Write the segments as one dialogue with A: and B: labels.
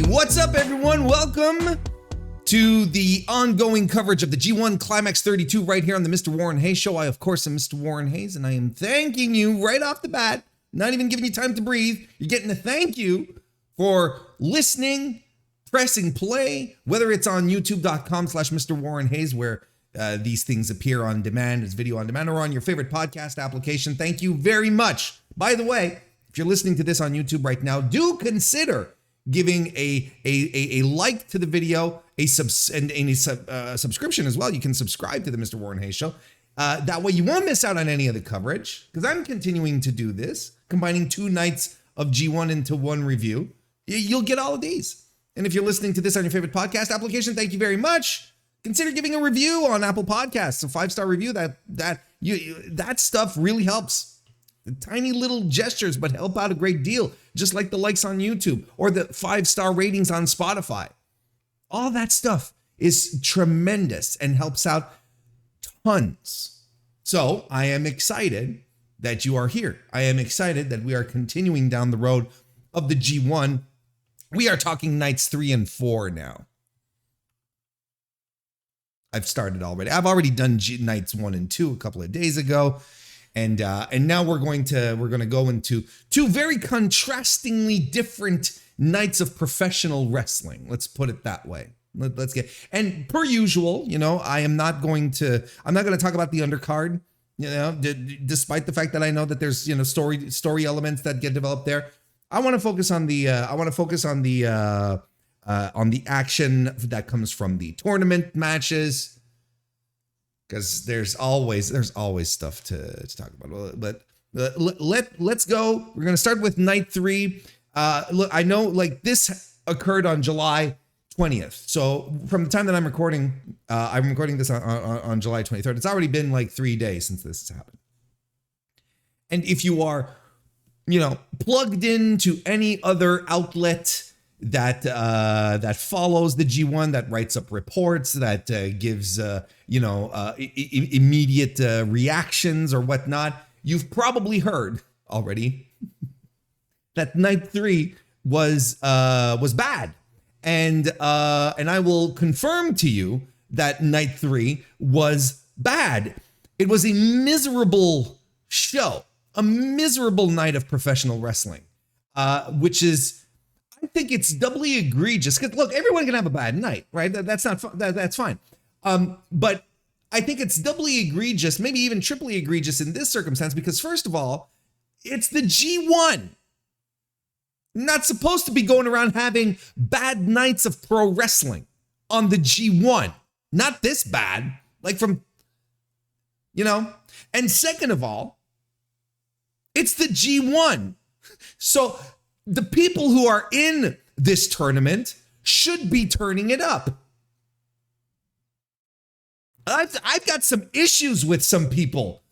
A: What's up, everyone? Welcome to the ongoing coverage of the G1 Climax 32 right here on the Mr. Warren Hayes Show. I, of course, am Mr. Warren Hayes, and I am thanking you right off the bat, not even giving you time to breathe. You're getting a thank you for listening, pressing play, whether it's on youtube.com/Mr. Warren Hayes, where these things appear on demand as video on demand, or on your favorite podcast application. Thank you very much. By the way, if you're listening to this on YouTube right now, do consider giving a like to the video, a subscription as well. You can subscribe to the Mr. Warren Hayes Show. That way you won't miss out on any of the coverage, because I'm continuing to do this, combining 2 nights of G1 into one review. You'll get all of these. And if you're listening to this on your favorite podcast application, thank you very much. Consider giving a review on Apple Podcasts, a 5-star review. That stuff really helps. The tiny little gestures, but help out a great deal, just like the likes on YouTube or the 5-star ratings on Spotify. All that stuff is tremendous and helps out tons. So I am excited that you are here. I am excited that we are continuing down the road of the G1. We are talking nights 3 and 4 now. I've started already. I've already done nights 1 and 2 a couple of days ago. And now we're going to go into 2 very contrastingly different nights of professional wrestling. Let's put it that way. Let's get, and per usual, I'm not going to talk about the undercard, despite the fact that I know that there's, story elements that get developed there. I want to focus on the action that comes from the tournament matches, because there's always stuff to talk about. But let's go. We're gonna start with night 3. Look, I know this occurred on July 20th. So from the time that I'm recording this on July 23rd. It's already been 3 days since this has happened. And if you are, plugged into any other outlet that follows the G1, that writes up reports, that gives immediate reactions or whatnot, you've probably heard already that night 3 was bad, and I will confirm to you that night 3 was bad. It was a miserable show, a miserable night of professional wrestling, which is, I think it's doubly egregious, because look, everyone can have a bad night, right? That's not that's fine. But I think it's doubly egregious, maybe even triply egregious in this circumstance, because first of all, it's the G1. Not supposed to be going around having bad nights of pro wrestling on the G1. Not this bad, And second of all, it's the G1. So the people who are in this tournament should be turning it up. I've got some issues with some people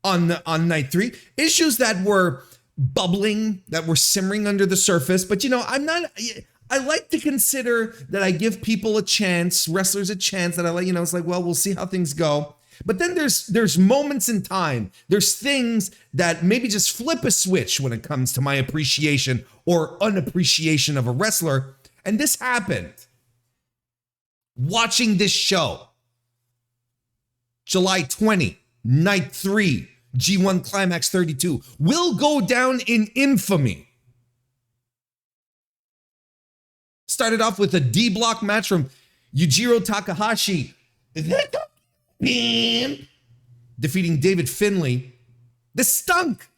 A: on night 3, issues that were bubbling, that were simmering under the surface. But I like to consider that I give people a chance, wrestlers a chance, that I let, it's well, we'll see how things go. But then there's moments in time, there's things that maybe just flip a switch when it comes to my appreciation or unappreciation of a wrestler. And this happened watching this show. July 20, night 3, G1 Climax 32 will go down in infamy. Started off with a D block match from Yujiro Takahashi, defeating David Finlay. This stunk.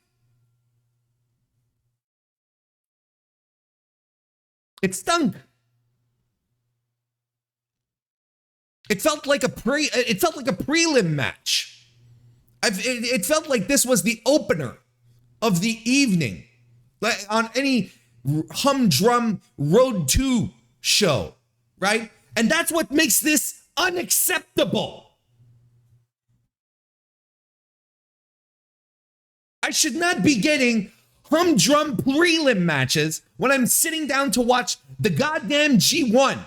A: It stunk. It felt like a prelim match. It felt like this was the opener of the evening, like on any humdrum Road 2 show, right? And that's what makes this unacceptable. I should not be getting humdrum prelim matches when I'm sitting down to watch the goddamn G1.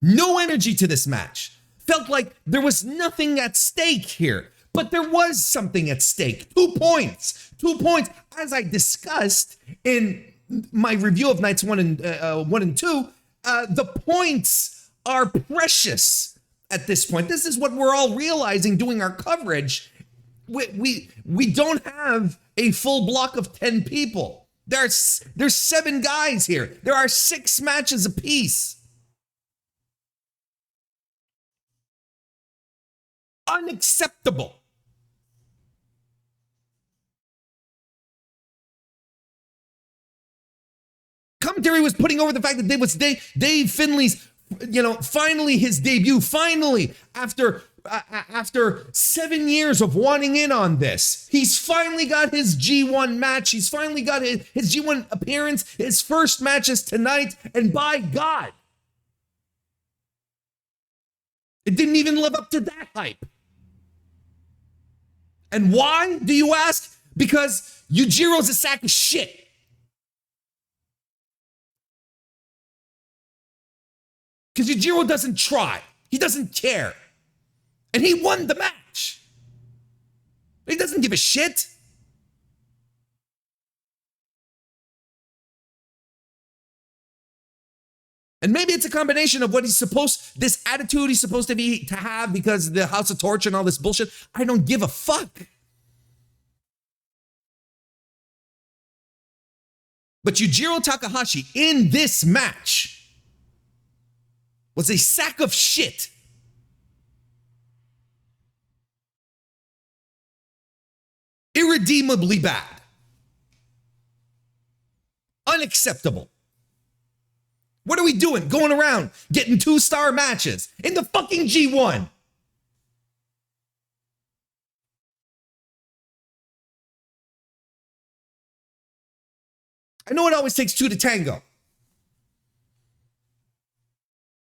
A: No energy to this match. Felt like there was nothing at stake here. But there was something at stake. 2 points. 2 points. As I discussed in my review of nights 1 and 2, the points are precious at this point. This is what we're all realizing doing our coverage. We don't have a full block of 10 people. There's 7 guys here. There are 6 matches apiece. Unacceptable. Commentary was putting over the fact that Dave Finlay's, finally his debut, finally, after 7 years of wanting in on this. He's finally got his G1 match. He's finally got his G1 appearance. His first match is tonight, and by God, it didn't even live up to that hype. And why, do you ask? Because Yujiro's a sack of shit. Because Yujiro doesn't try. He doesn't care. And he won the match. He doesn't give a shit. And maybe it's a combination of what this attitude he's supposed to have because of the House of Torture and all this bullshit. I don't give a fuck. But Yujiro Takahashi in this match was a sack of shit. Irredeemably bad. Unacceptable. What are we doing? Going around getting 2-star matches in the fucking G1. I know it always takes 2 to tango.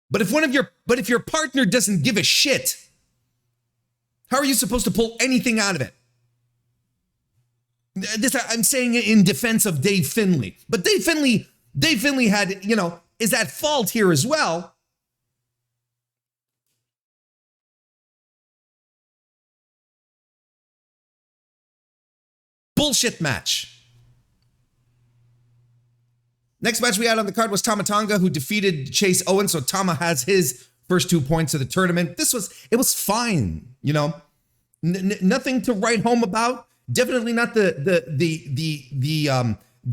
A: But if your partner doesn't give a shit, how are you supposed to pull anything out of it? This I'm saying it in defense of Dave Finlay. But Dave Finlay had, is at fault here as well. Bullshit match. Next match we had on the card was Tonga, who defeated Chase Owens. So Tama has his first 2 points of the tournament. It was fine, nothing to write home about. Definitely not the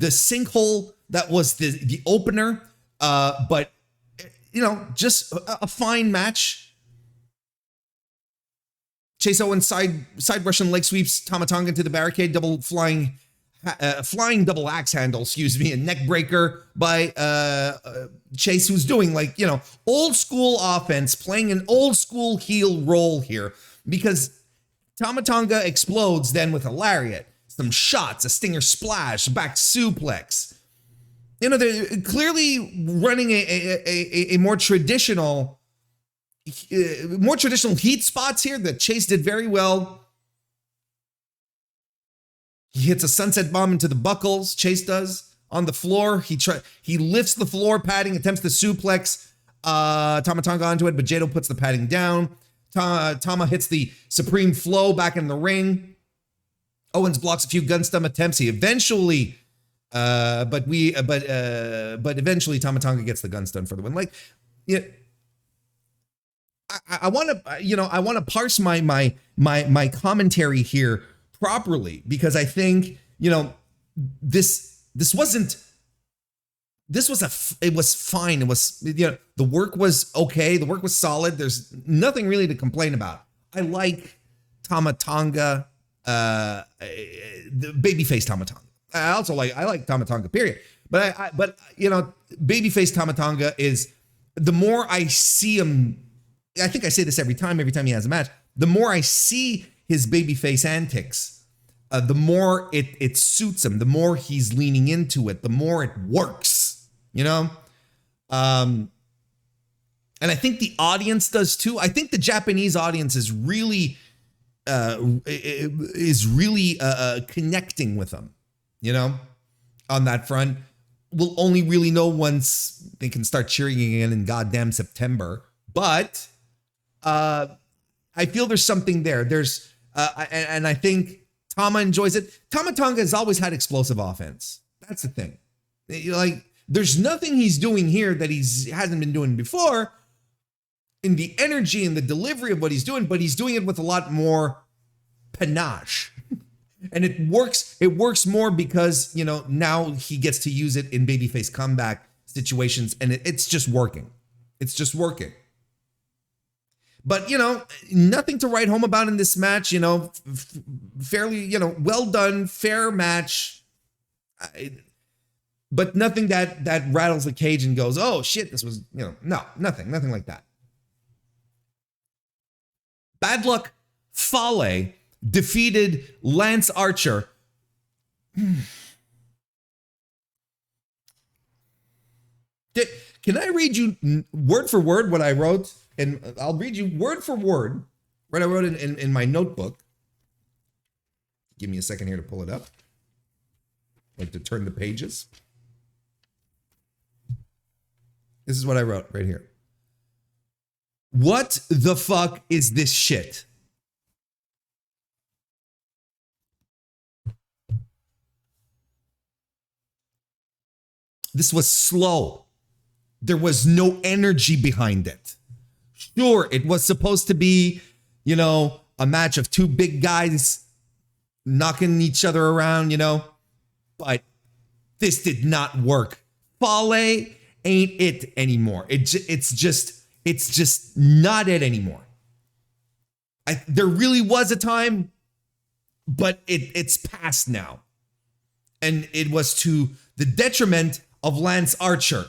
A: sinkhole that was the opener. But just a fine match. Chase Owens side Russian leg sweeps Tonga into the barricade, double flying double axe handle, a neck breaker by Chase, who's doing old school offense, playing an old school heel role here, because Tonga explodes then with a lariat, some shots, a stinger splash, back suplex. They're clearly running a more traditional heat spots here that Chase did very well. He hits a sunset bomb into the buckles. Chase does on the floor. He lifts the floor padding, attempts to suplex Tonga onto it, but Jado puts the padding down. Tama hits the Supreme Flow back in the ring. Owens blocks a few gun stump attempts. He eventually, but eventually Tonga gets the gun stun for the win. I want to parse my commentary here properly, because I think this was fine. It was, the work was okay. The work was solid. There's nothing really to complain about. I like Tonga, the babyface Tonga. I like Tonga, period. But babyface Tonga is, the more I see him, I think I say this every time he has a match, the more I see his babyface antics, the more it suits him, the more he's leaning into it, the more it works, And I think the audience does too. I think the Japanese audience is really connecting with him, on that front. We'll only really know once they can start cheering again in goddamn September. But I feel there's something there. And I think Tama enjoys it. Tama Tonga has always had explosive offense. That's the thing. Like, there's nothing he's doing here that hasn't been doing before in the energy and the delivery of what he's doing, but he's doing it with a lot more panache. And it works more because, you know, now he gets to use it in babyface comeback situations, and it's just working. It's just working. But, you know, nothing to write home about in this match, you know, fairly, you know, well done, fair match. But nothing that rattles the cage and goes, oh shit, this was, you know, no, nothing like that. Bad Luck Fale defeated Lance Archer. Can I read you word for word what I wrote? And I'll read you word for word what I wrote in my notebook. Give me a second here to pull it up. Like to turn the pages. This is what I wrote right here. What the fuck is this shit? This was slow. There was no energy behind it. Sure, it was supposed to be, you know, a match of two big guys knocking each other around, you know, but this did not work. Fale ain't it anymore. It's just not it anymore. There really was a time, but it's past now. And it was to the detriment of Lance Archer.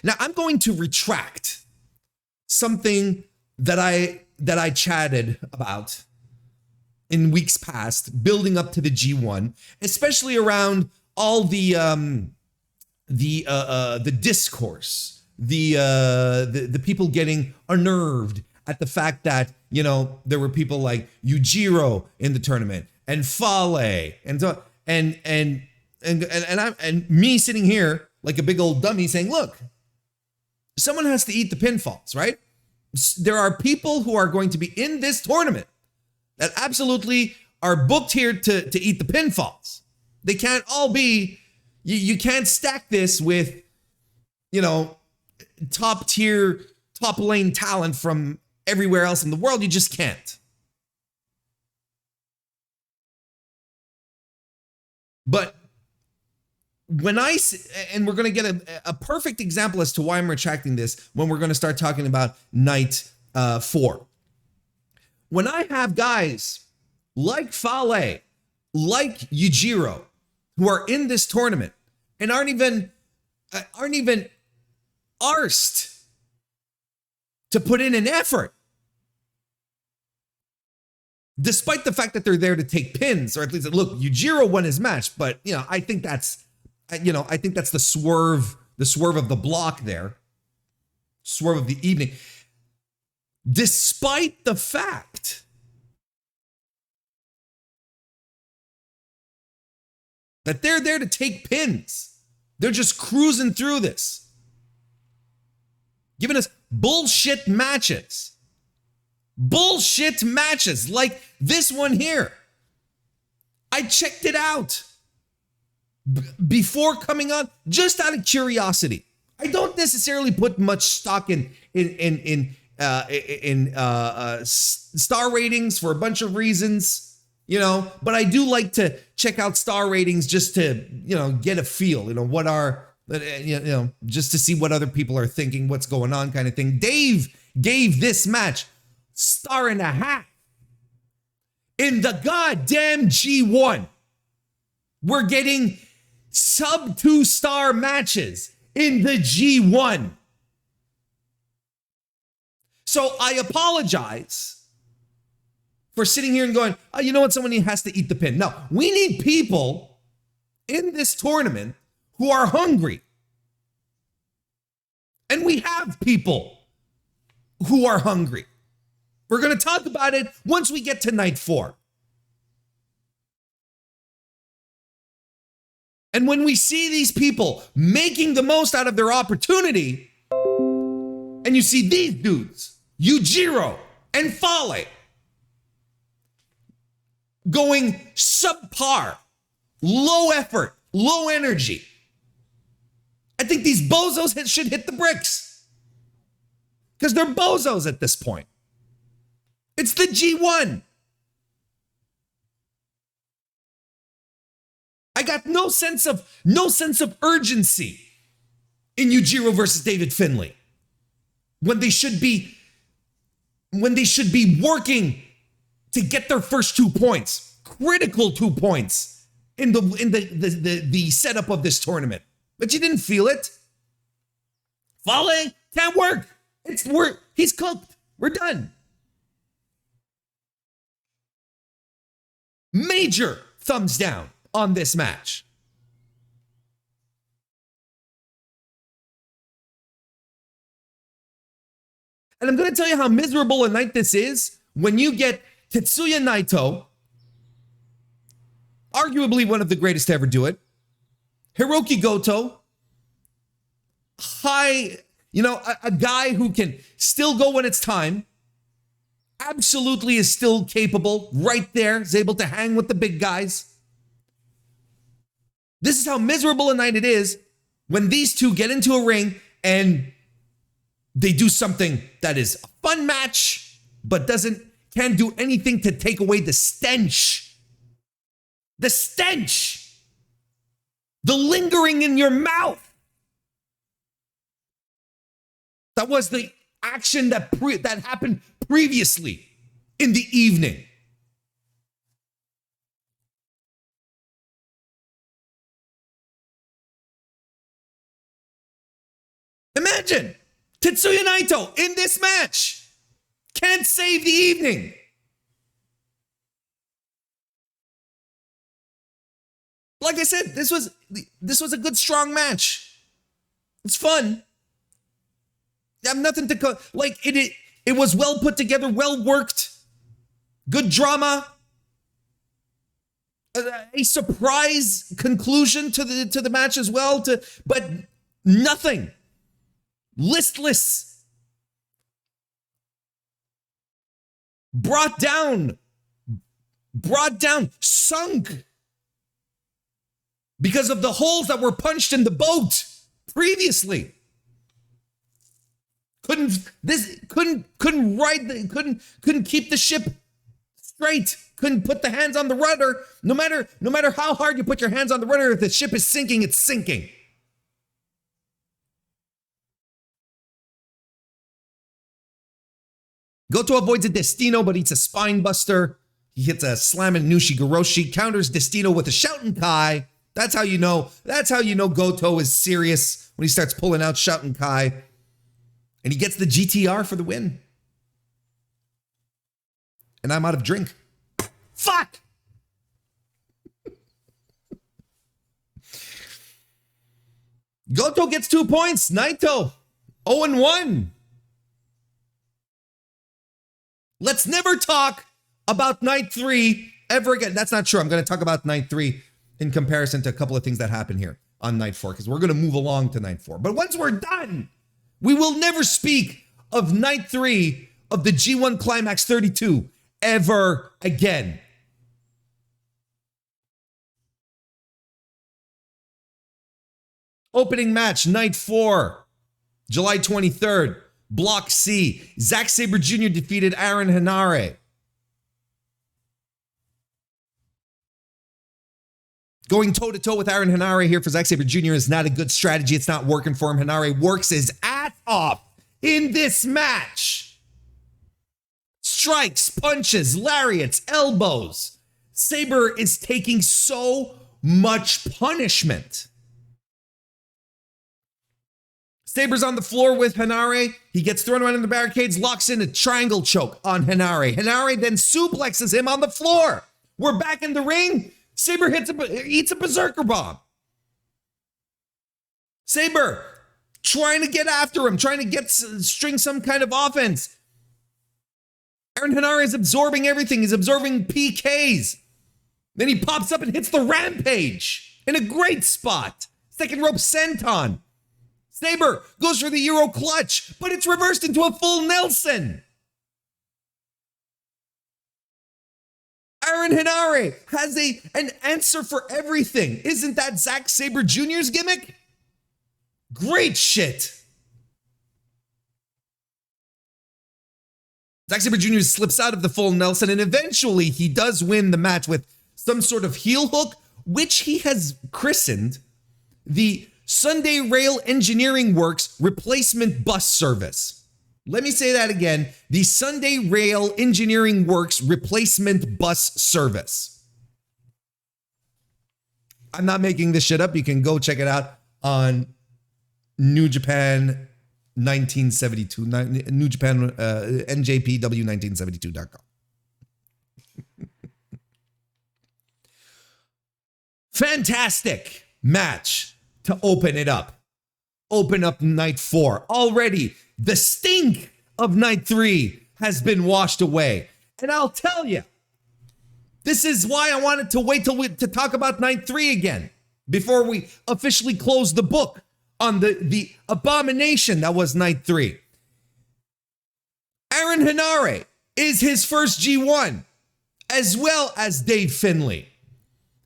A: Now I'm going to retract something that I chatted about in weeks past, building up to the G1, especially around all the discourse, the people getting unnerved at the fact that, you know, there were people like Yujiro in the tournament and Fale and so and me sitting here like a big old dummy saying, look, someone has to eat the pinfalls, right? There are people who are going to be in this tournament that absolutely are booked here to eat the pinfalls. They can't all be, you can't stack this with, you know, top tier, top lane talent from everywhere else in the world. You just can't. But when and we're going to get a perfect example as to why I'm retracting this when we're going to start talking about night 4. When I have guys like Fale, like Yujiro, who are in this tournament and aren't even arsed to put in an effort, despite the fact that they're there to take pins, or at least, look, Yujiro won his match, but, you know, I think that's the swerve of the block there, swerve of the evening. Despite the fact that they're there to take pins, they're just cruising through this, giving us bullshit matches like this one here. I checked it out before coming on, just out of curiosity. I don't necessarily put much stock in star ratings for a bunch of reasons, you know, but I do like to check out star ratings just to, you know, get a feel, you know, what are, you know, just to see what other people are thinking, what's going on kind of thing. Dave gave this match 1.5 stars in the goddamn G1. We're getting sub 2-star matches in the G1. So I apologize for sitting here and going, oh, you know what? Someone has to eat the pin. No, we need people in this tournament who are hungry. And we have people who are hungry. We're going to talk about it once we get to night 4. And when we see these people making the most out of their opportunity, and you see these dudes, Yujiro and Fale, going subpar, low effort, low energy. I think these bozos should hit the bricks because they're bozos at this point. It's the G1. I got no sense of urgency in Yujiro versus David Finlay when they should be working to get their first 2 points, critical 2 points in the setup of this tournament. But you didn't feel it. Fale can't work. He's cooked. We're done. Major thumbs down on this match. And I'm going to tell you how miserable a night this is when you get Tetsuya Naito, arguably one of the greatest to ever do it, Hirooki Goto, a guy who can still go when it's time, absolutely is still capable, right there, is able to hang with the big guys. This is how miserable a night it is when these two get into a ring and they do something that is a fun match, but can't do anything to take away the stench. The stench. The lingering in your mouth. That was the action that happened previously in the evening. Imagine Tetsuya Naito in this match can't save the evening. Like I said, this was a good, strong match. It's fun. I have nothing to it was well put together, well worked, good drama, a surprise conclusion to the match as well. But nothing, listless, brought down, sunk. Because of the holes that were punched in the boat previously. Couldn't keep the ship straight. Couldn't put the hands on the rudder. No matter how hard you put your hands on the rudder, if the ship is sinking, it's sinking. Goto avoids a Destino, but eats a spine buster. He hits a slamming Nushi Goroshi, counters Destino with a shouting Kai. That's how you know Goto is serious when he starts pulling out shouting Kai. And he gets the GTR for the win. And I'm out of drink. Fuck! Goto gets 2 points. Naito, 0-1. Let's never talk about night 3 ever again. That's not true. I'm going to talk about night 3 in comparison to a couple of things that happen here on night 4, because we're going to move along to night 4. But once we're done, we will never speak of night 3 of the G1 Climax 32 ever again. Opening match, night 4, July 23rd, Block C. Zack Sabre Jr. defeated Aaron Henare. Going toe-to-toe with Aaron Henare here for Zack Sabre Jr. is not a good strategy. It's not working for him. Henare works his ass off in this match. Strikes, punches, lariats, elbows. Sabre is taking so much punishment. Sabre's on the floor with Henare. He gets thrown around in the barricades, locks in a triangle choke on Henare. Henare then suplexes him on the floor. We're back in the ring. Sabre eats a berserker bomb. Sabre trying to get after him, trying to string some kind of offense. Aaron Henare is absorbing everything. He's absorbing PKs. Then he pops up and hits the rampage in a great spot. Second rope senton. Sabre goes for the Euro clutch, but it's reversed into a full Nelson. Aaron Henare has an answer for everything. Isn't that Zack Sabre Jr.'s gimmick? Great shit. Zack Sabre Jr. slips out of the full Nelson, and eventually he does win the match with some sort of heel hook, which he has christened the Sunday Rail Engineering Works Replacement Bus Service. Let me say that again. The Sunday Rail Engineering Works Replacement Bus Service. I'm not making this shit up. You can go check it out on New Japan 1972, New Japan, NJPW1972.com. Fantastic match to open it up. Open up night 4. Already, the stink of night 3 has been washed away. And I'll tell you, this is why I wanted to wait to talk about night 3 again, before we officially close the book on the abomination that was night 3. Aaron Henare is his first G1, as well as Dave Finlay.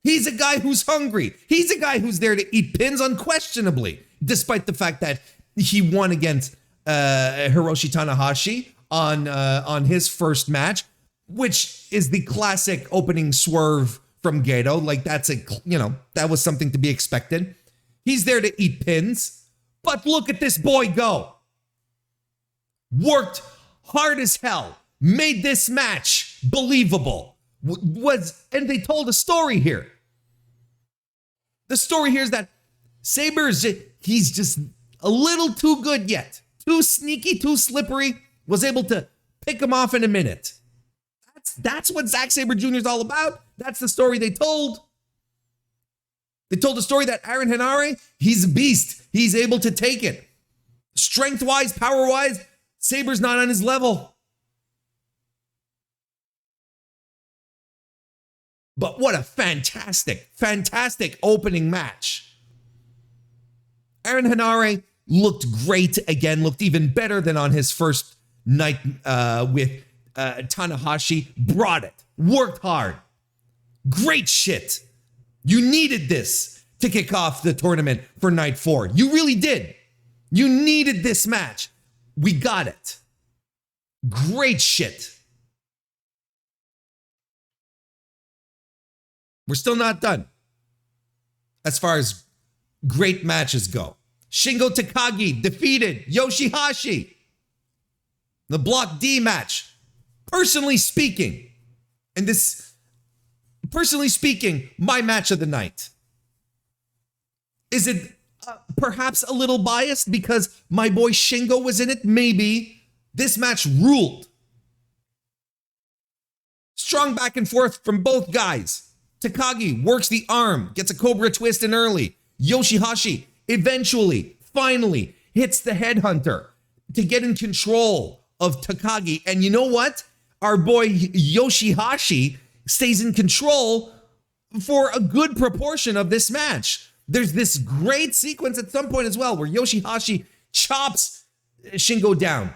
A: He's a guy who's hungry. He's a guy who's there to eat pins unquestionably, despite the fact that he won against Hiroshi Tanahashi on his first match, which is the classic opening swerve from Goto. Like, that's that was something to be expected. He's there to eat pins, but look at this boy go. Worked hard as hell, made this match believable. And they told a story here. The story here is that he's just a little too good yet. Too sneaky, too slippery. Was able to pick him off in a minute. That's what Zack Sabre Jr. is all about. That's the story they told. They told the story that Aaron Henare, he's a beast. He's able to take it. Strength-wise, power-wise, Sabre's not on his level. But what a fantastic, fantastic opening match. Aaron Henare looked great again, looked even better than on his first night with Tanahashi. Brought it, worked hard. Great shit. You needed this to kick off the tournament for night 4. You really did. You needed this match. We got it. Great shit. We're still not done as far as great matches go. Shingo Takagi defeated YOSHI-HASHI. The Block D match. Personally speaking, my match of the night. Is it perhaps a little biased because my boy Shingo was in it? Maybe. This match ruled. Strong back and forth from both guys. Takagi works the arm, gets a Cobra twist in early. YOSHI-HASHI eventually, finally, hits the headhunter to get in control of Takagi. And you know what? Our boy YOSHI-HASHI stays in control for a good proportion of this match. There's this great sequence at some point as well where YOSHI-HASHI chops Shingo down.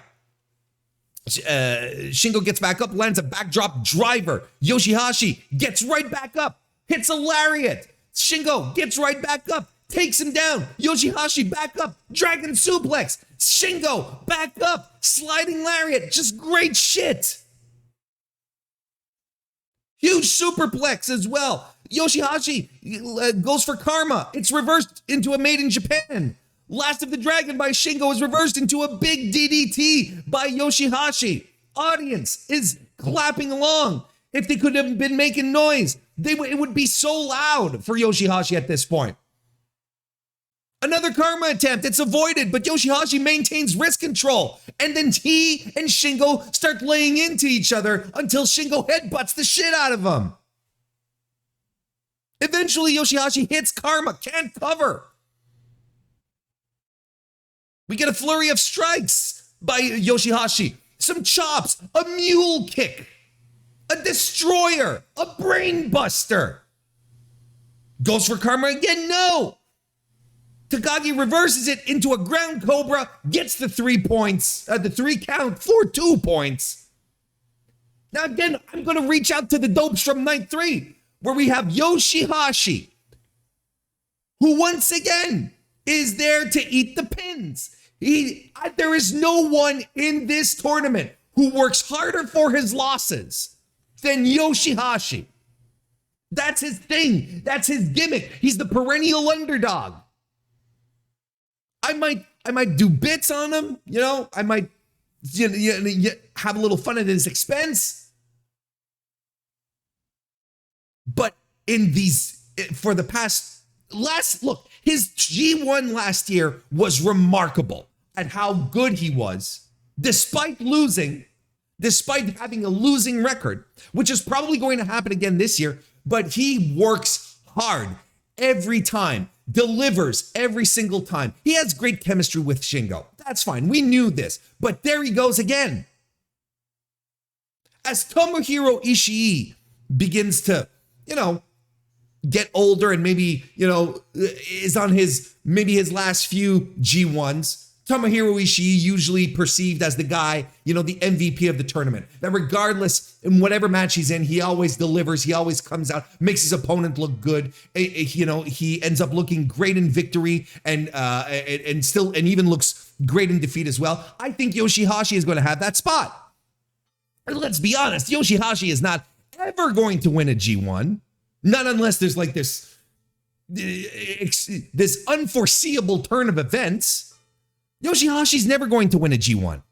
A: Shingo gets back up, lands a backdrop driver. YOSHI-HASHI gets right back up, hits a lariat. Shingo gets right back up, takes him down. YOSHI-HASHI back up, dragon suplex. Shingo back up, sliding lariat. Just great shit. Huge superplex as well. YOSHI-HASHI goes for karma. It's reversed into a Made in Japan. Last of the Dragon by Shingo is reversed into a big DDT by YOSHI-HASHI. Audience is clapping along. If they could have been making noise, it would be so loud for YOSHI-HASHI at this point. Another karma attempt, it's avoided, but YOSHI-HASHI maintains wrist control. And then he and Shingo start laying into each other until Shingo headbutts the shit out of him. Eventually, YOSHI-HASHI hits karma, can't cover. We get a flurry of strikes by YOSHI-HASHI. Some chops, a mule kick, a destroyer, a brain buster. Goes for karma again, no. Takagi reverses it into a ground cobra, gets the 3 points, the 3 count for 2 points. Now, again, I'm going to reach out to the dopes from night 3, where we have YOSHI-HASHI, who once again is there to eat the pins. There is no one in this tournament who works harder for his losses than YOSHI-HASHI. That's his thing. That's his gimmick. He's the perennial underdog. I might do bits on him, I might have a little fun at his expense. But for the past, his G1 last year was remarkable at how good he was, despite having a losing record, which is probably going to happen again this year. But he works hard every time, delivers every single time. He has great chemistry with Shingo. That's fine. We knew this. But there he goes again. As Tomohiro Ishii begins to, get older and maybe, is on his last few G1s, Tomohiro Ishii usually perceived as the guy, the MVP of the tournament. That regardless, in whatever match he's in, he always delivers. He always comes out, makes his opponent look good. He ends up looking great in victory and even looks great in defeat as well. I think YOSHI-HASHI is going to have that spot. And let's be honest, YOSHI-HASHI is not ever going to win a G1, not unless there's like this unforeseeable turn of events. YOSHI-HASHI's never going to win a G1,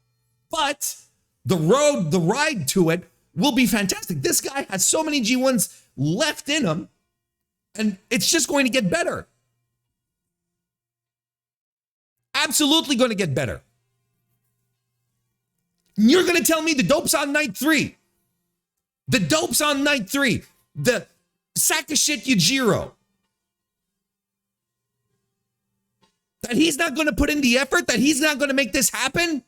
A: but the ride to it will be fantastic. This guy has so many G1s left in him, and it's just going to get better. Absolutely going to get better. You're going to tell me the dope's on night 3. The dope's on night 3. The sack of shit Yujiro. That he's not going to put in the effort, that he's not going to make this happen?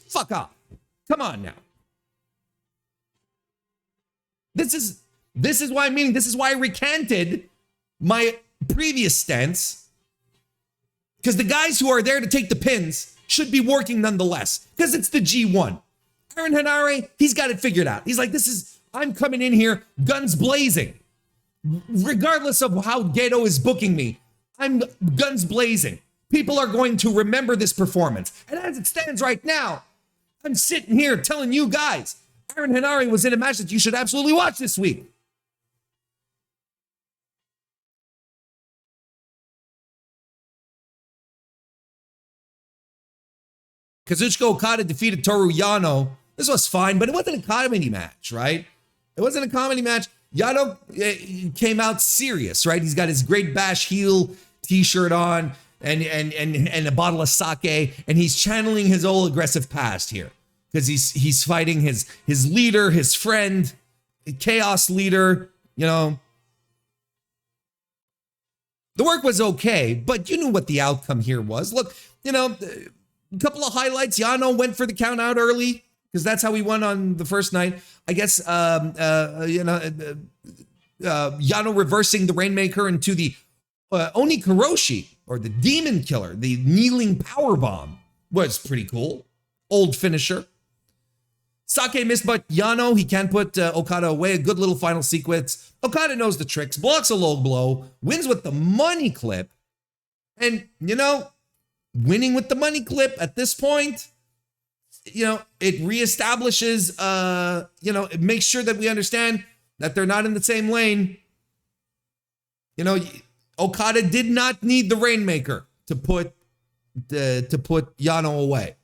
A: Fuck off. Come on now. This is why this is why I recanted my previous stance. Because the guys who are there to take the pins should be working nonetheless. Because it's the G1. Aaron Henare, he's got it figured out. He's like, I'm coming in here, guns blazing. Regardless of how Goto is booking me, I'm guns blazing. People are going to remember this performance. And as it stands right now, I'm sitting here telling you guys, Aaron Henare was in a match that you should absolutely watch this week. Kazuchika Okada defeated Toru Yano. This was fine, but it wasn't a comedy match, right? It wasn't a comedy match. Yano came out serious, right? He's got his Great Bash heel t-shirt on and a bottle of sake, and he's channeling his old aggressive past here because he's fighting his leader, his friend, chaos leader, The work was okay, but you knew what the outcome here was. Look, a couple of highlights. Yano went for the count out early, because that's how he won on the first night. I guess, Yano reversing the Rainmaker into the Onikaroshi, or the Demon Killer, the kneeling powerbomb, was pretty cool. Old finisher. Sake missed, but Yano, he can put Okada away. A good little final sequence. Okada knows the tricks, blocks a low blow, wins with the money clip. And, winning with the money clip at this point, it reestablishes, it makes sure that we understand that they're not in the same lane. Okada did not need the Rainmaker to put Yano away.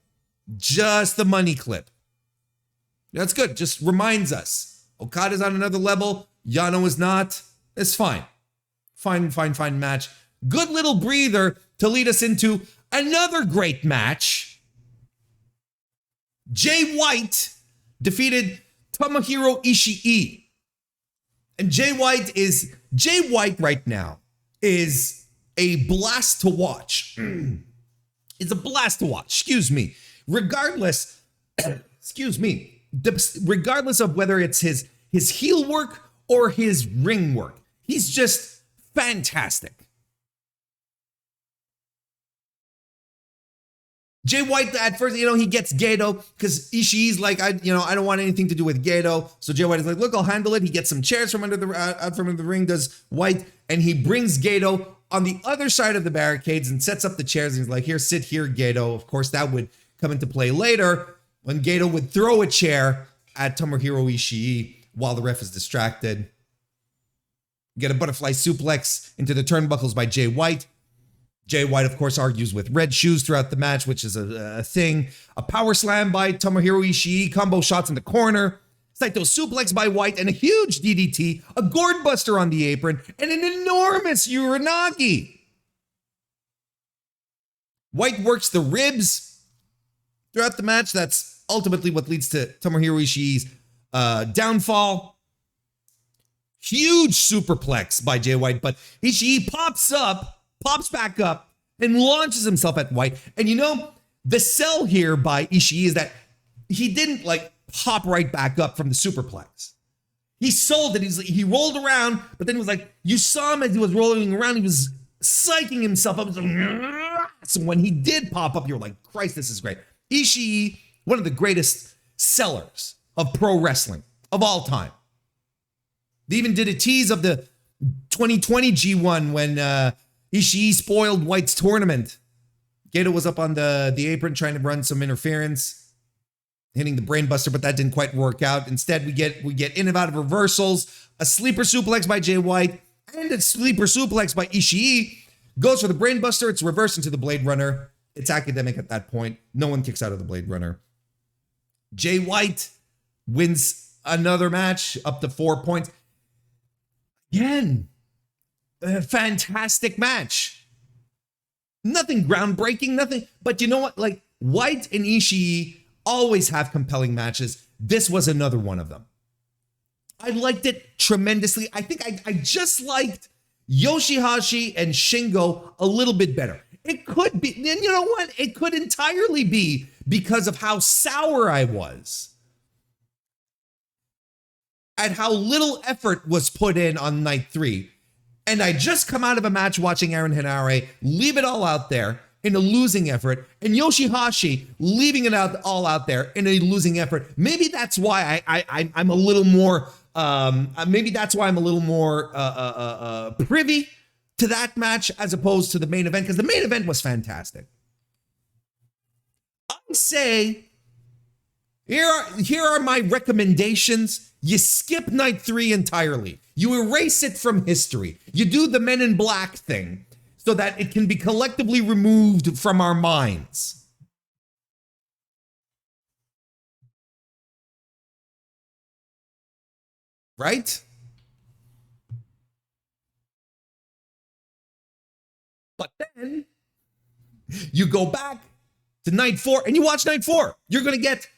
A: Just the money clip. That's good. Just reminds us. Okada's on another level. Yano is not. It's fine. Fine match. Good little breather to lead us into another great match. Jay White defeated Tomohiro Ishii. And Jay White right now is a blast to watch. It's a blast to watch. Excuse me. Regardless of whether it's his heel work or his ring work, he's just fantastic. Jay White at first, he gets Goto because Ishii's like, I don't want anything to do with Goto. So Jay White is like, look, I'll handle it. He gets some chairs from under the ring, does White, and he brings Goto on the other side of the barricades and sets up the chairs. And he's like, here, sit here, Goto. Of course, that would come into play later when Goto would throw a chair at Tomohiro Ishii while the ref is distracted. Get a butterfly suplex into the turnbuckles by Jay White. Jay White, of course, argues with red shoes throughout the match, which is a thing. A power slam by Tomohiro Ishii, combo shots in the corner. Saito suplex by White, and a huge DDT, a gourd buster on the apron, and an enormous Uranagi. White works the ribs throughout the match. That's ultimately what leads to Tomohiro Ishii's downfall. Huge superplex by Jay White, but Ishii pops back up, and launches himself at White. And the sell here by Ishii is that he didn't pop right back up from the superplex. He sold it. He rolled around, but then it was like, you saw him as he was rolling around, he was psyching himself up. So when he did pop up, you're like, Christ, this is great. Ishii, one of the greatest sellers of pro wrestling of all time. They even did a tease of the 2020 G1 when Ishii spoiled White's tournament. Goto was up on the apron trying to run some interference, hitting the brainbuster, but that didn't quite work out. Instead, we get in and out of reversals, a sleeper suplex by Jay White, and a sleeper suplex by Ishii. Goes for the brainbuster. It's reversed into the Blade Runner. It's academic at that point. No one kicks out of the Blade Runner. Jay White wins another match up to 4 points. Again, a fantastic match. Nothing groundbreaking, nothing. But you know what? White and Ishii always have compelling matches. This was another one of them. I liked it tremendously. I think I just liked YOSHI-HASHI and Shingo a little bit better. It could be, and you know what? It could entirely be because of how sour I was at how little effort was put in on night 3. And I just come out of a match watching Aaron Henare leave it all out there in a losing effort, and YOSHI-HASHI leaving it all out there in a losing effort. Maybe that's why I'm a little more. Maybe that's why I'm a little more privy to that match as opposed to the main event, because the main event was fantastic. I say, here are my recommendations. You skip night 3 entirely. You erase it from history. You do the Men in Black thing so that it can be collectively removed from our minds. Right? But then you go back to night 4 and you watch night 4. You're gonna get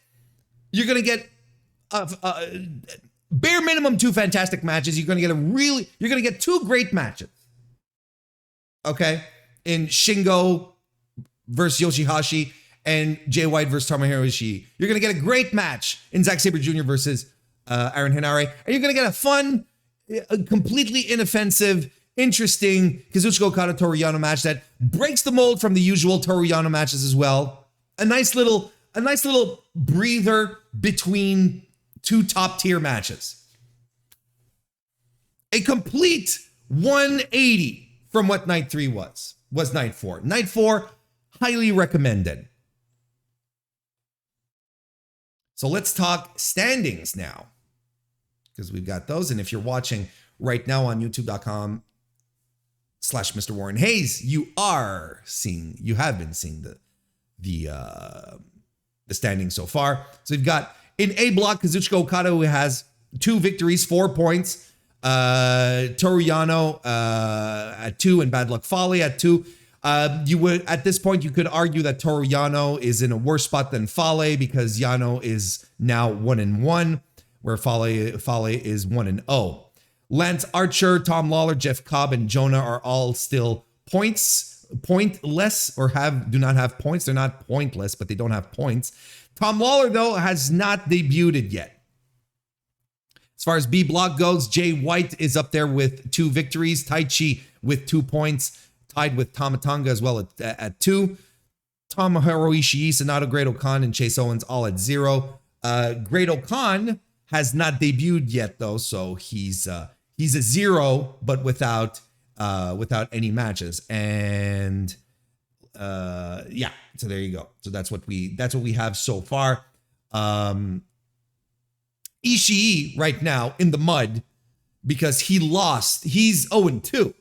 A: bare minimum 2 fantastic matches. You're gonna get 2 great matches. Okay, in Shingo versus YOSHI-HASHI and Jay White versus Tomohiro Ishii. You're gonna get a great match in Zack Sabre Jr. versus Aaron Henare, and you're gonna get a fun, completely inoffensive, interesting Kazuchika Okada Toru Yano match that breaks the mold from the usual Toru Yano matches as well. A nice little breather between 2 top tier matches. A complete 180 from what night 3 was night 4. Night 4, highly recommended. So let's talk standings now, because we've got those. And if you're watching right now on youtube.com/Mr. Warren Hayes, you have been seeing the standings so far. So we've got in A block, Kazuchika Okada, who has 2 victories, 4 points. Toru Yano at 2 and Bad Luck Fale at 2. At this point, you could argue that Toru Yano is in a worse spot than Fale, because Yano is now 1-1, where Fale is 1-0. Lance Archer, Tom Lawler, Jeff Cobb, and Jonah are all still pointless, or do not have points. They're not pointless, but they don't have points. Tom Lawler, though, has not debuted yet. As far as B block goes, Jay White is up there with 2 victories. Taichi with 2 points, tied with Tama Tonga as well at 2. Tomohiro, Ishii, Sonata, Great-O-Khan, and Chase Owens all at 0. Great-O-Khan has not debuted yet though, so he's a 0, but without any matches. And yeah, so there you go. So that's what we have so far. Ishii right now in the mud because he lost. He's 0-2,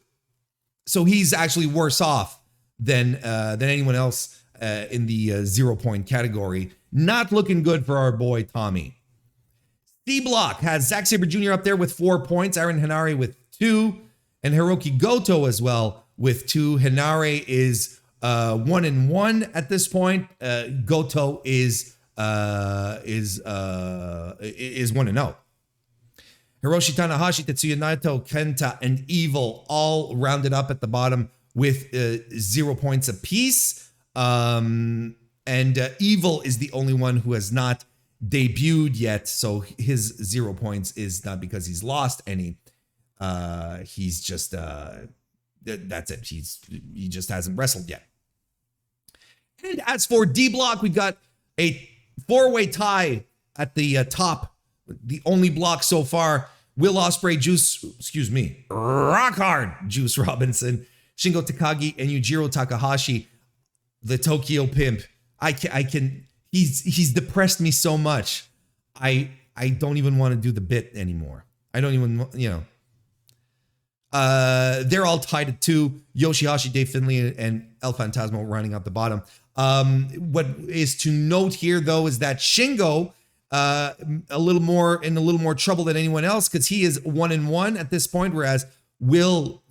A: so he's actually worse off than anyone else in the 0-point category. Not looking good for our boy Tommy. C Block has Zack Sabre Jr. up there with 4 points, Aaron Henare with 2, and Hirooki Goto as well with 2. Henare is 1-1 at this point. Goto is 1-0. Hiroshi Tanahashi, Tetsuya Naito, Kenta, and Evil all rounded up at the bottom with 0 points apiece. And Evil is the only one who has not debuted yet, so his 0 points is not because he's lost any. He's just that's it. He just hasn't wrestled yet. And as for D Block, we've got a 4-way tie at the top. The only block so far: Will Ospreay, Rock Hard Juice Robinson, Shingo Takagi, and Yujiro Takahashi, the Tokyo Pimp. He's depressed me so much. I don't even want to do the bit anymore. I don't even, they're all tied at 2. YOSHI-HASHI, Dave Finlay, and El Fantasma running out the bottom. What is to note here, though, is that Shingo a little more trouble than anyone else because he is 1-1 at this point, whereas Will,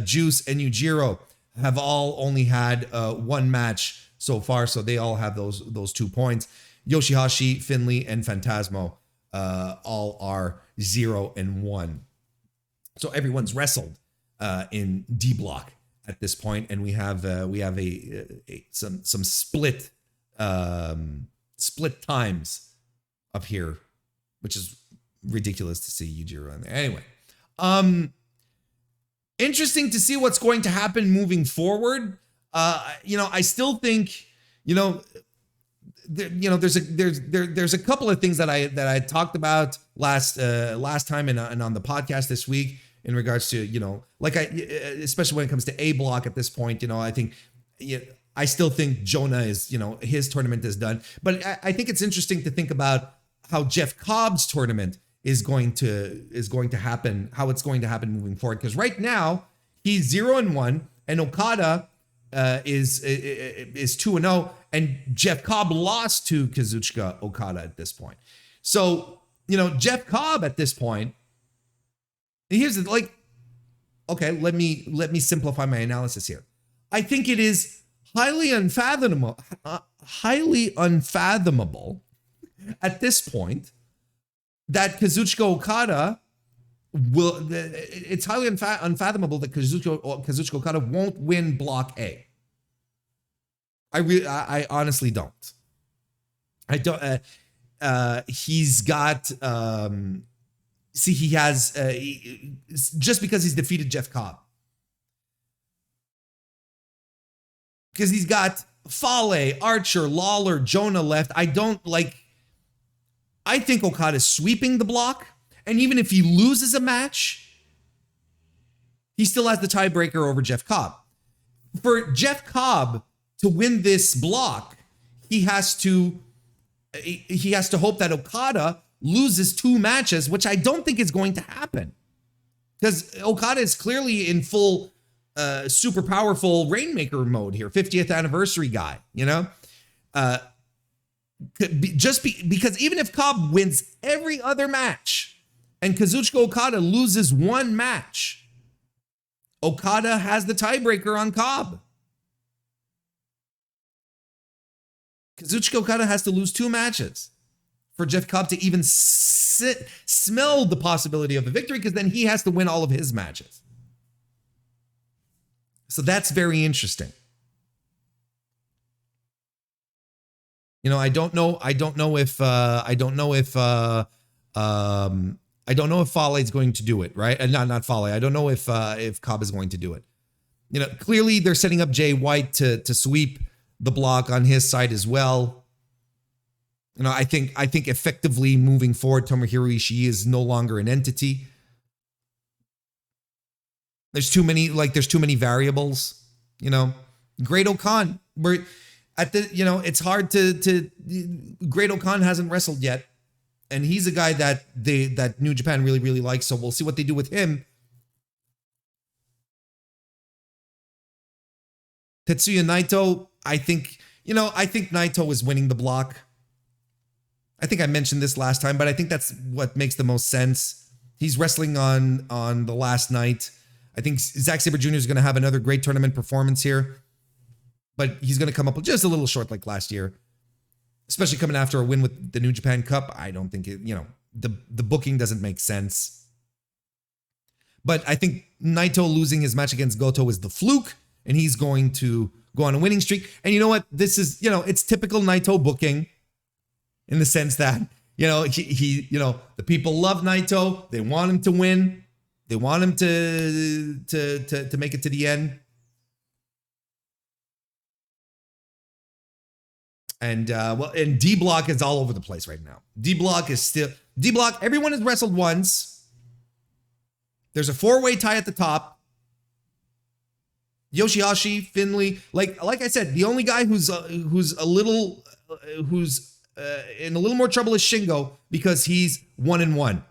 A: Juice, and Yujiro have all only had 1 match so far, so they all have those 2 points. YOSHI-HASHI, Finlay, and Phantasmo all are 0-1. So everyone's wrestled in D Block at this point, and we have some split times up here, which is ridiculous to see Yujiro in there. Anyway, interesting to see what's going to happen moving forward. I still think, there's a couple of things that I talked about last time and on the podcast this week in regards to, especially when it comes to A Block at this point, I think, I still think Jonah is, his tournament is done, but I think it's interesting to think about how Jeff Cobb's tournament is going to happen, how it's going to happen moving forward. Because right now he's 0-1, and Okada is 2-0, and Jeff Cobb lost to Kazuchika Okada at this point. So, Jeff Cobb at this point, here's okay, let me simplify my analysis here. I think it is highly unfathomable at this point that Kazuchika Okada it's highly unfathomable that Kazuchika Okada won't win Block A. I honestly don't. I don't. He's got. He has just because he's defeated Jeff Cobb, because he's got Fale, Archer, Lawler, Jonah left. I think Okada's sweeping the block. And even if he loses a match, he still has the tiebreaker over Jeff Cobb. For Jeff Cobb to win this block, he has to hope that Okada loses 2 matches, which I don't think is going to happen. Because Okada is clearly in full super powerful Rainmaker mode here, 50th anniversary guy, because even if Cobb wins every other match and Kazuchika Okada loses 1 match, Okada has the tiebreaker on Cobb. Kazuchika Okada has to lose 2 matches for Jeff Cobb to even smell the possibility of a victory, because then he has to win all of his matches. So that's very interesting. I don't know if Fale is going to do it, right? Not Fale. I don't know if Cobb is going to do it. Clearly they're setting up Jay White to sweep the block on his side as well. You know, I think effectively moving forward, Tomohiro Ishii is no longer an entity. There's too many variables, you know. Great-O-Khan, we're at the, you know, it's hard to Great-O-Khan hasn't wrestled yet. And he's a guy that New Japan really, really likes. So we'll see what they do with him. Tetsuya Naito, I think Naito is winning the block. I think I mentioned this last time, but I think that's what makes the most sense. He's wrestling on the last night. I think Zack Sabre Jr. is going to have another great tournament performance here, but he's going to come up just a little short like last year, especially coming after a win with the New Japan Cup. I don't think the booking doesn't make sense. But I think Naito losing his match against Goto is the fluke, and he's going to go on a winning streak. And you know what? This is, it's typical Naito booking in the sense that, he the people love Naito. They want him to win. They want him to make it to the end. And and D Block is all over the place right now. D Block, everyone has wrestled once. There's a 4-way tie at the top. YOSHI-HASHI, Finlay, like I said, the only guy who's in a little more trouble is Shingo because he's 1-1.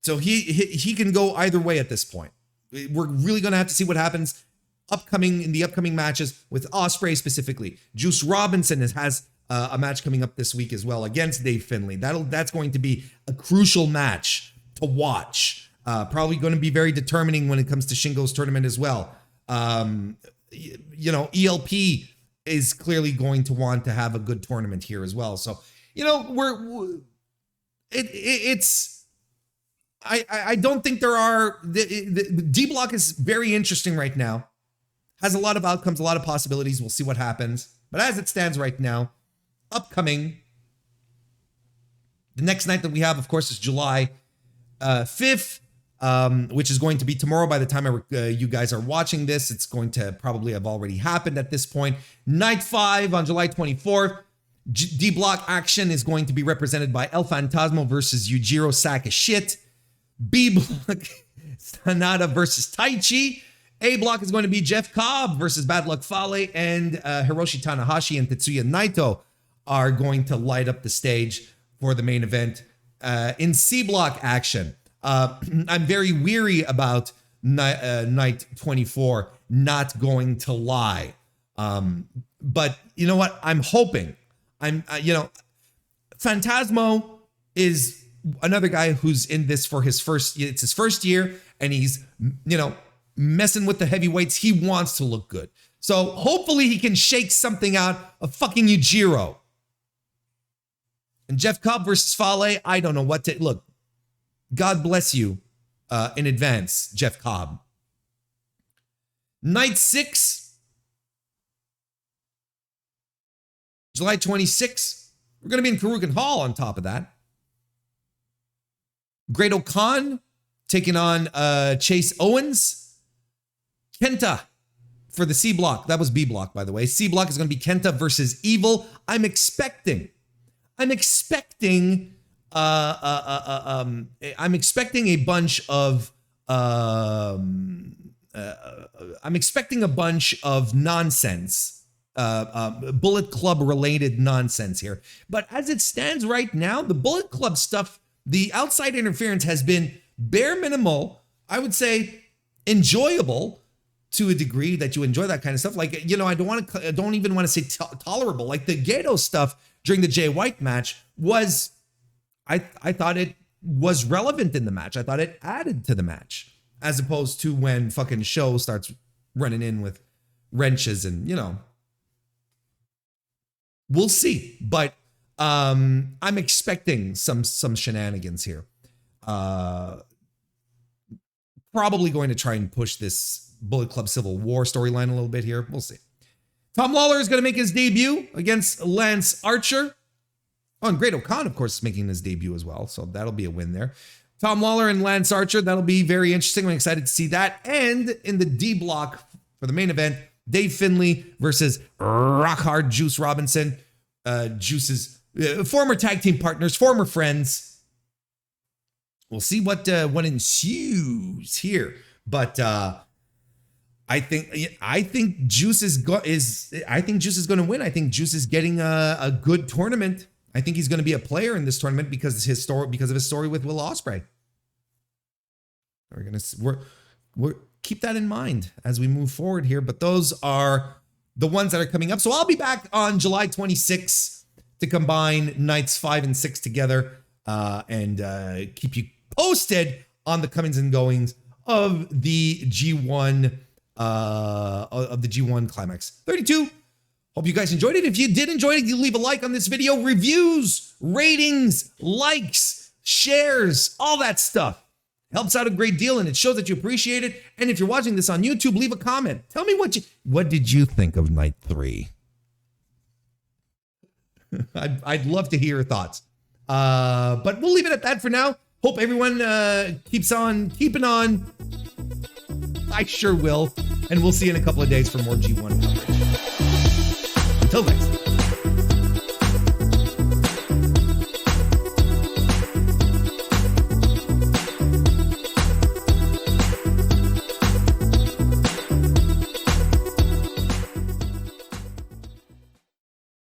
A: So he can go either way at this point. We're really going to have to see what happens in the upcoming matches with Ospreay specifically. Juice Robinson has a match coming up this week as well against Dave Finlay. That's going to be a crucial match to watch. Probably going to be very determining when it comes to Shingo's tournament as well. ELP is clearly going to want to have a good tournament here as well. So, I don't think there are, the D Block is very interesting right now. Has a lot of outcomes, a lot of possibilities. We'll see what happens. But as it stands right now, upcoming, the next night that we have, of course, is July 5th, which is going to be tomorrow. By the time you guys are watching this, it's going to probably have already happened at this point. Night 5 on July 24th. D Block action is going to be represented by El Fantasma versus Yujiro, sack of shit. B Block, Sanada versus Taichi. A Block is going to be Jeff Cobb versus Bad Luck Fale, and Hiroshi Tanahashi and Tetsuya Naito are going to light up the stage for the main event. In C Block action, I'm very weary about night 24, not going to lie. But you know what? I'm hoping. Phantasmo is another guy who's in this for it's his first year, and he's, messing with the heavyweights. He wants to look good. So hopefully he can shake something out of fucking Yujiro. And Jeff Cobb versus Fale, I don't know what to, look, God bless you in advance, Jeff Cobb. Night 6, July 26th. We're going to be in Korakuen Hall on top of that. Great-O-Khan taking on Chase Owens. Kenta for the C Block. That was B Block, by the way. C Block is going to be Kenta versus Evil. I'm expecting a bunch of nonsense, Bullet Club related nonsense here. But as it stands right now, the Bullet Club stuff, the outside interference has been bare minimal. I would say enjoyable to a degree that you enjoy that kind of stuff. Like, I don't even want to say tolerable. Like the Gato stuff during the Jay White match was, I thought it was relevant in the match. I thought it added to the match, as opposed to when fucking Show starts running in with wrenches and, we'll see. But I'm expecting some shenanigans here. Probably going to try and push this Bullet Club Civil War storyline a little bit here. We'll see. Tom Lawler is going to make his debut against Lance Archer. Oh, and Great-O-Khan, of course, is making his debut as well. So that'll be a win there. Tom Lawler and Lance Archer, that'll be very interesting. I'm excited to see that. And in the D Block for the main event, Dave Finlay versus Rock Hard Juice Robinson. Juice's former tag team partners, former friends. We'll see what ensues here, but I think Juice is going to win. I think Juice is getting a good tournament. I think he's going to be a player in this tournament because of his story with Will Ospreay. We're keep that in mind as we move forward here. But those are the ones that are coming up. So I'll be back on July 26th to combine nights 5 and 6 together and keep you posted on the comings and goings of the G1 Climax 32. Hope you guys enjoyed it. If you did enjoy it, you leave a like on this video. Reviews, ratings, likes, shares, all that stuff helps out a great deal, and it shows that you appreciate it. And if you're watching this on YouTube, leave a comment. Tell me what did you think of night 3? I'd love to hear your thoughts. But we'll leave it at that for now. Hope everyone keeps on keeping on. I sure will. And we'll see you in a couple of days for more G1 coverage. Until next time.